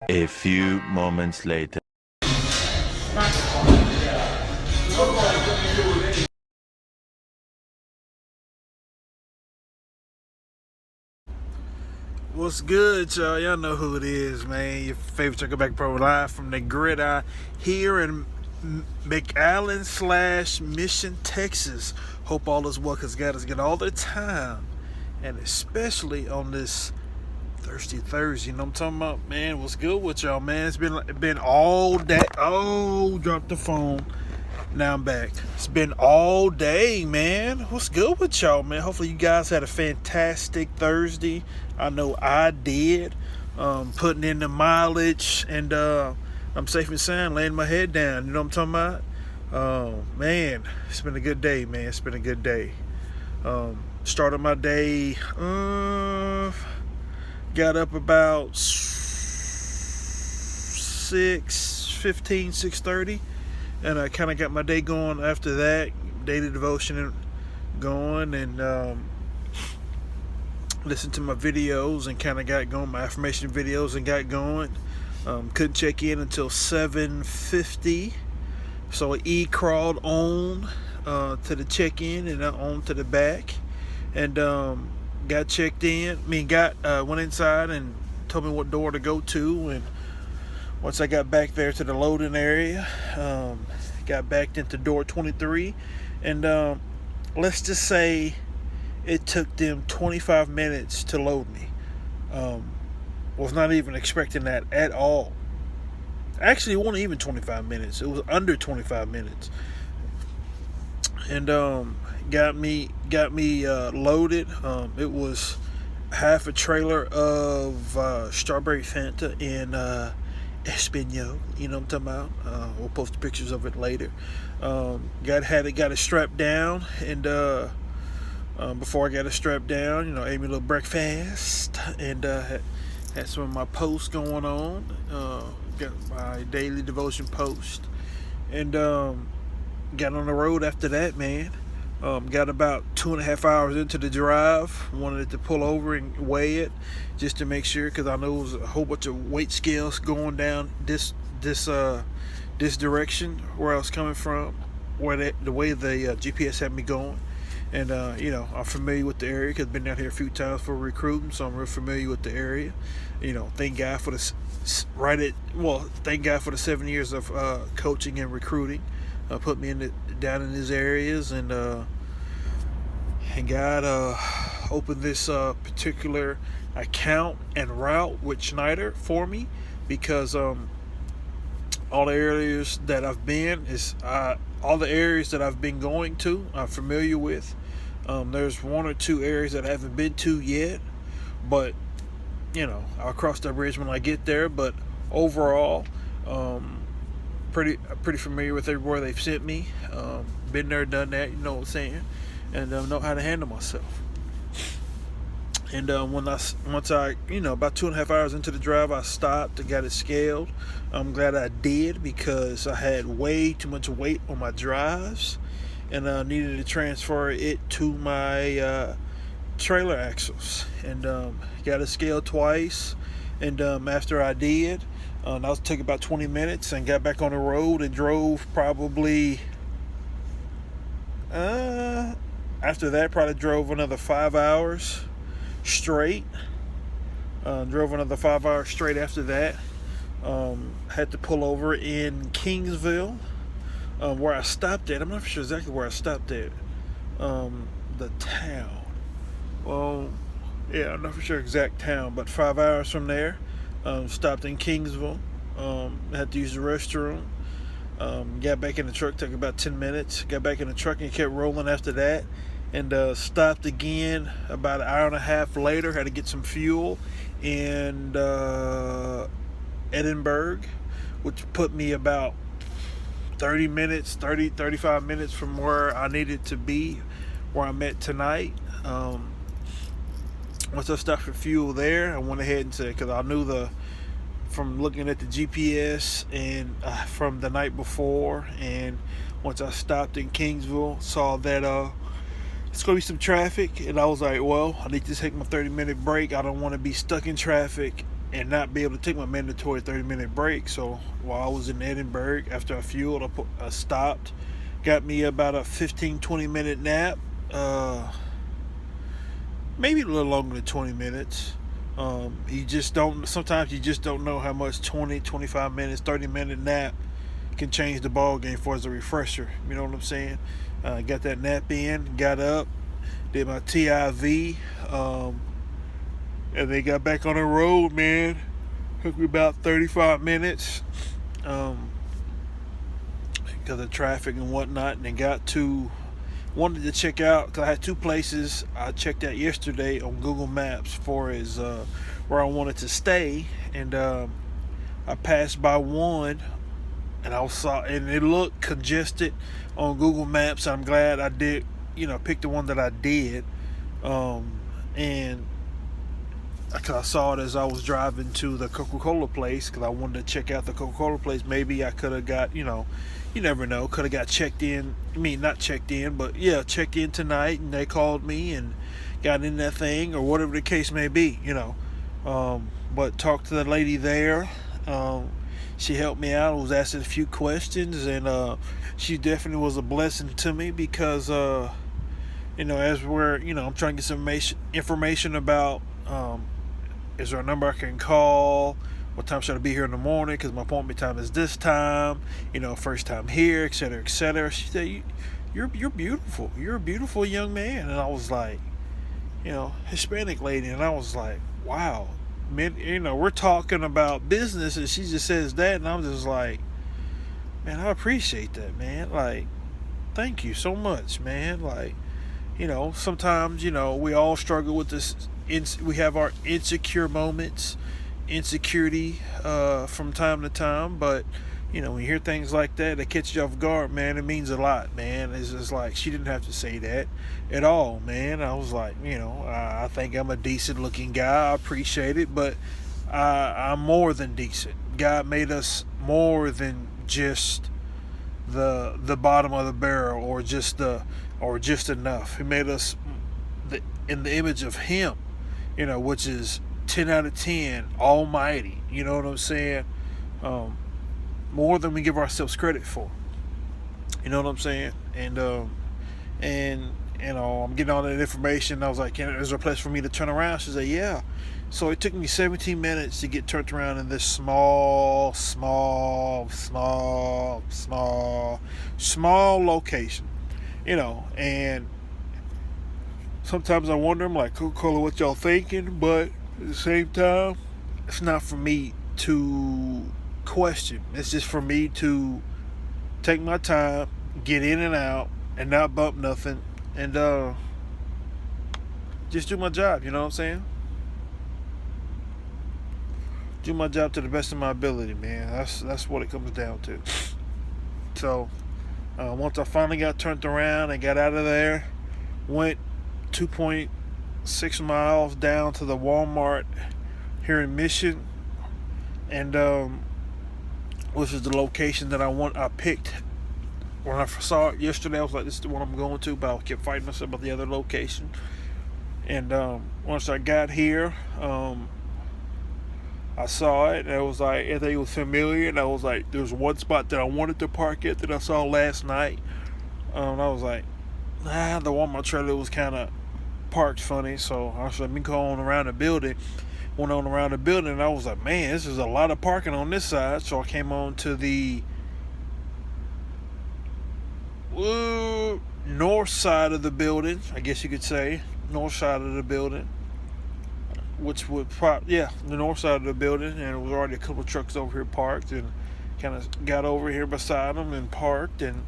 A few moments later. What's good, y'all? Y'all know who it is, man. Your favorite Chucker Back Pro live from the gridiron here in McAllen / Mission, Texas. Hope all is well, because God has got all the time, and especially on this Thirsty Thursday. You know what I'm talking about, man? What's good with y'all, man? It's been all day. Oh, dropped the phone. Now I'm back. It's been all day, man. What's good with y'all, man? Hopefully you guys had a fantastic Thursday. I know I did. Putting in the mileage, and I'm safe and sound, laying my head down. You know what I'm talking about? Man, it's been a good day, man. It's been a good day. Started my day. Got up about 6:15, 6:30. And I kind of got my day going after that, daily devotion going, and listened to my videos and kind of got going, my affirmation videos, and got going. Couldn't check in until 7:50, so I crawled on to the check-in and on to the back, and got checked in. Went inside and told me what door to go to, and once I got back there to the loading area, got backed into door 23, and let's just say it took them 25 minutes to load me. Was not even expecting that at all. Actually, it wasn't even 25 minutes. It was under 25 minutes, and got me loaded. It was half a trailer of strawberry Fanta in Espanol, you know what I'm talking about? We'll post pictures of it later. Got it strapped down, and before I got it strapped down, ate me a little breakfast, and had some of my posts going on. Got my daily devotion post, and got on the road after that, man. Got about 2.5 hours into the drive. Wanted it to pull over and weigh it, just to make sure, because I know it was a whole bunch of weight scales going down this direction where I was coming from, where the way the GPS had me going. And I'm familiar with the area because I've been down here a few times for recruiting, so I'm real familiar with the area. Thank God for thank God for the 7 years of coaching and recruiting. Put me down in these areas, and God opened this particular account and route with Schneider for me, because all the areas that I've been going to, I'm familiar with. There's one or two areas that I haven't been to yet, but I'll cross that bridge when I get there. But overall, pretty familiar with everywhere they've sent me. Been there, done that, you know what I'm saying, and know how to handle myself. And once I about 2.5 hours into the drive, I stopped and got it scaled. I'm glad I did, because I had way too much weight on my drives, and I needed to transfer it to my trailer axles. And got it scaled twice. And after I did, that took about 20 minutes, and got back on the road and drove probably. After that, probably drove another 5 hours straight. Drove another 5 hours straight after that. Had to pull over in Kingsville, where I stopped at. I'm not sure exactly where I stopped at. The town. Well, yeah, I'm not for sure exact town, but 5 hours from there. Stopped in Kingsville. Had to use the restroom. Got back in the truck, took about 10 minutes. Got back in the truck and kept rolling after that. And stopped again about an hour and a half later. Had to get some fuel in Edinburgh, which put me about 35 minutes from where I needed to be, where I'm at tonight. Once I stopped for fuel there, I went ahead and said, because I knew from looking at the GPS and from the night before, and once I stopped in Kingsville, saw that it's going to be some traffic, and I was like, well, I need to take my 30-minute break. I don't want to be stuck in traffic and not be able to take my mandatory 30-minute break. So while I was in Edinburgh, after I fueled, I stopped, got me about a 15-20 minute nap, maybe a little longer than 20 minutes. Sometimes you just don't know how much 20, 25 minutes, 30-minute nap can change the ball game for as a refresher. You know what I'm saying? Got that nap in, got up, did my TIV, and they got back on the road, man. Took me about 35 minutes because of traffic and whatnot, and then wanted to check out, because I had 2 places I checked out yesterday on Google Maps for where I wanted to stay, and I passed by one, and and it looked congested on Google Maps. I'm glad I did, pick the one that I did, and because I saw it as I was driving to the Coca-Cola place, because I wanted to check out the Coca-Cola place. Maybe I could have got, you never know, could have got checked in. I mean, not checked in, but yeah, checked in tonight, and they called me and got in that thing, or whatever the case may be, But talked to the lady there. She helped me out. I was asking a few questions, and she definitely was a blessing to me because, as I'm trying to get some information about, is there a number I can call? What time should I be here in the morning? Because my appointment time is this time. First time here, et cetera, et cetera. She said, "You're beautiful. You're a beautiful young man." And I was like, Hispanic lady, and I was like, wow, man. We're talking about business, and she just says that, and I'm just like, man, I appreciate that, man. Like, thank you so much, man. Like, sometimes, we all struggle with this. We have our insecure moments, insecurity from time to time, but when you hear things like that catch you off guard, man, it means a lot, man. It's just like, she didn't have to say that at all, man. I was like, I think I'm a decent looking guy. I appreciate it, but I'm more than decent. God made us more than just the bottom of the barrel, or just enough. He made us in the image of Him, which is 10 out of 10, almighty. You know what I'm saying? More than we give ourselves credit for. You know what I'm saying? And I'm getting all that information. I was like, is there a place for me to turn around? She said, yeah. So it took me 17 minutes to get turned around in this small location. And sometimes I wonder, I'm like, Coca-Cola, what y'all thinking? But at the same time, it's not for me to question. It's just for me to take my time, get in and out, and not bump nothing, and just do my job. You know what I'm saying? Do my job to the best of my ability, man. That's what it comes down to. So once I finally got turned around and got out of there, went 2.6 miles down to the Walmart here in Mission, and which is the location that I picked. When I saw it yesterday, I was like, this is the one I'm going to, but I kept fighting myself about the other location. And once I got here, I saw it, and I was like, everything was familiar, and I was like, there was one spot that I wanted to park at that I saw last night. And I was like, the Walmart trailer was kind of parked funny, so I was like, me going around the building. Went on around the building, and I was like, man, this is a lot of parking on this side. So I came on to the north side of the building, I guess you could say, north side of the building, which would the north side of the building, and there was already a couple of trucks over here parked, and kind of got over here beside them and parked, and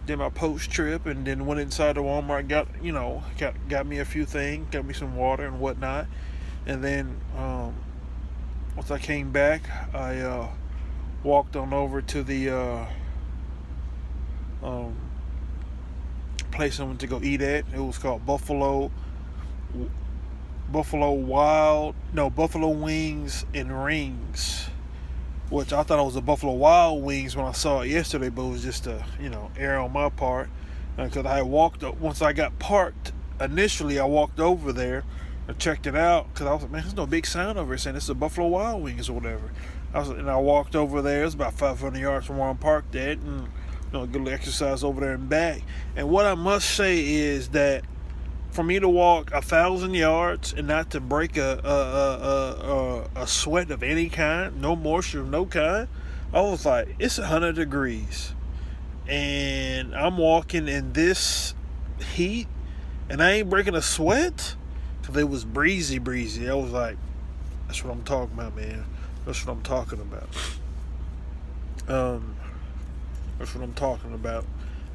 did my post trip, and then went inside the Walmart, got me a few things, got me some water and whatnot, and then once I came back, I walked on over to the place I went to go eat at. It was called Buffalo Wings and Rings, which I thought it was a Buffalo Wild Wings when I saw it yesterday, but it was just a error on my part, because I walked once I got parked. Initially, I walked over there I checked it out because I was like, man, there's no big sign over here saying this is a Buffalo Wild Wings or whatever. I walked over there. It's about 500 yards from where I'm parked at, and a good little exercise over there and back. And what I must say is that for me to walk 1,000 yards and not to break a sweat of any kind, no moisture of no kind, I was like, it's 100 degrees, and I'm walking in this heat, and I ain't breaking a sweat because it was breezy. I was like, that's what I'm talking about, man. That's what I'm talking about. That's what I'm talking about.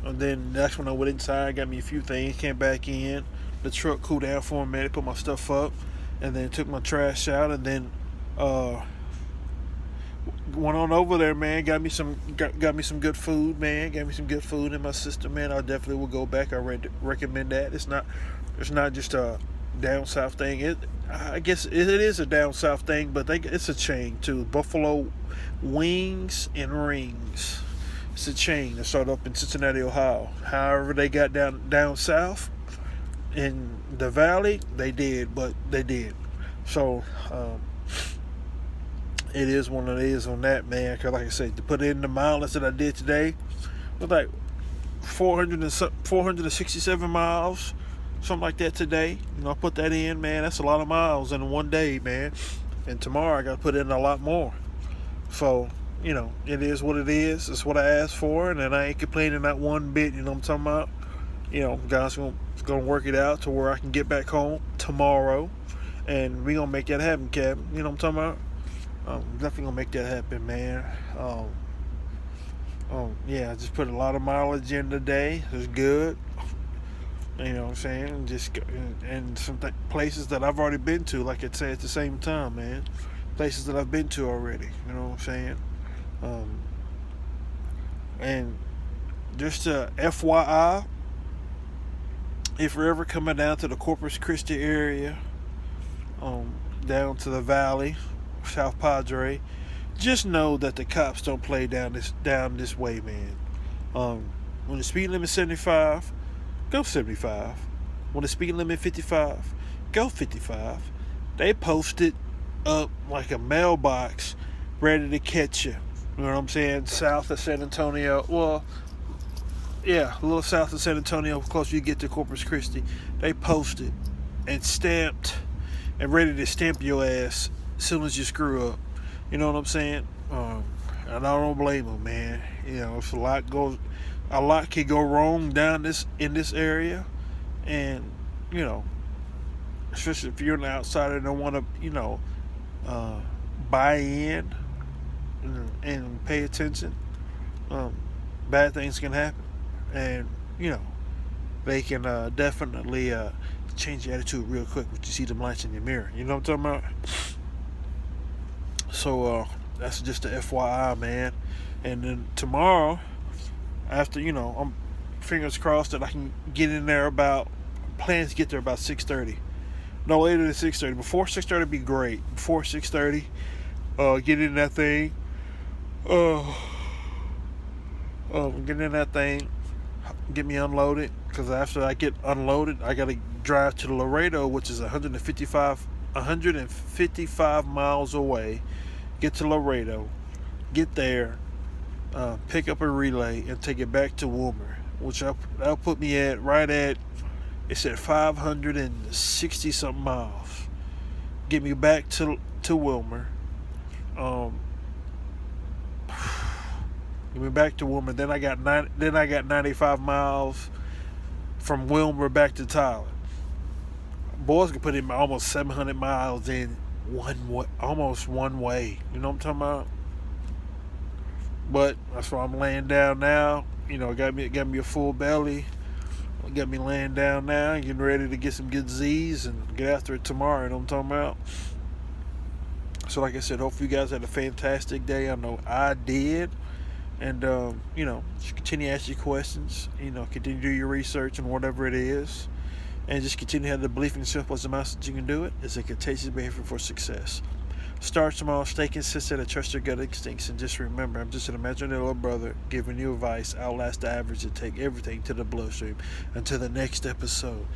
And then that's when I went inside, got me a few things, came back in. The truck cooled down for a minute, put my stuff up, and then took my trash out, and then went on over there, man. Got me some good food, man. Got me some good food in my system, man. I definitely will go back. I recommend that. It's not just a down south thing. I guess it is a down south thing, but it's a chain too. Buffalo Wings and Rings. It's a chain that started up in Cincinnati, Ohio. However, they got down south in the valley, they did. So it is what it is on that, man. Cause like I said, to put in the mileage that I did today, it was like 467 miles, something like that today. I put that in, man. That's a lot of miles in one day, man. And tomorrow I got to put in a lot more. So it is what it is. It's what I asked for, and then I ain't complaining not one bit. You know what I'm talking about? God's gonna work it out to where I can get back home tomorrow, and we gonna make that happen, Captain. You know what I'm talking about? Definitely gonna make that happen, man. Yeah, I just put a lot of mileage in today. It's good. You know what I'm saying? And some places that I've already been to, like I said, at the same time, man. Places that I've been to already. You know what I'm saying? And just FYI, if you're ever coming down to the Corpus Christi area, down to the valley, South Padre, just know that the cops don't play down this way, man. When the speed limit is 75, go 75. When the speed limit 55, go 55. They posted up like a mailbox ready to catch you. You know what I'm saying? South of San Antonio. Well, yeah, a little south of San Antonio, close you get to Corpus Christi. They posted and stamped and ready to stamp your ass as soon as you screw up. You know what I'm saying? And I don't blame them, man. If a lot can go wrong in this area, and especially if you're an outsider and don't want to, buy in and pay attention, bad things can happen, and they can definitely change your attitude real quick when you see them lights in your mirror. You know what I'm talking about? So that's just a FYI, man. And then tomorrow, after I'm fingers crossed that I can get in there plans to get there about 6:30. No later than 6:30. Before 6:30 would be great. Before 6:30, get in that thing. Get in that thing. Get me unloaded. Because after I get unloaded, I gotta drive to Laredo, which is 155 miles away. Get to Laredo. Get there. Pick up a relay and take it back to Wilmer, which that'll put me right at. It said 560 something miles. Get me back to Wilmer. Get me back to Wilmer. Then I got 95 miles from Wilmer back to Tyler. Boys can put in almost 700 miles in almost one way. You know what I'm talking about? But that's why I'm laying down now. Got me a full belly. Got me laying down now, getting ready to get some good Z's and get after it tomorrow. You know what I'm talking about? So like I said, hopefully you guys had a fantastic day. I know I did. And, just continue to ask your questions. Continue to do your research on whatever it is. And just continue to have the belief in yourself as a master that you can do it. It's a contagious behavior for success. Start small, stay consistent, and trust your gut instincts. And just remember, I'm just an imaginary little brother giving you advice. Outlast the average and take everything to the bloodstream. Until the next episode.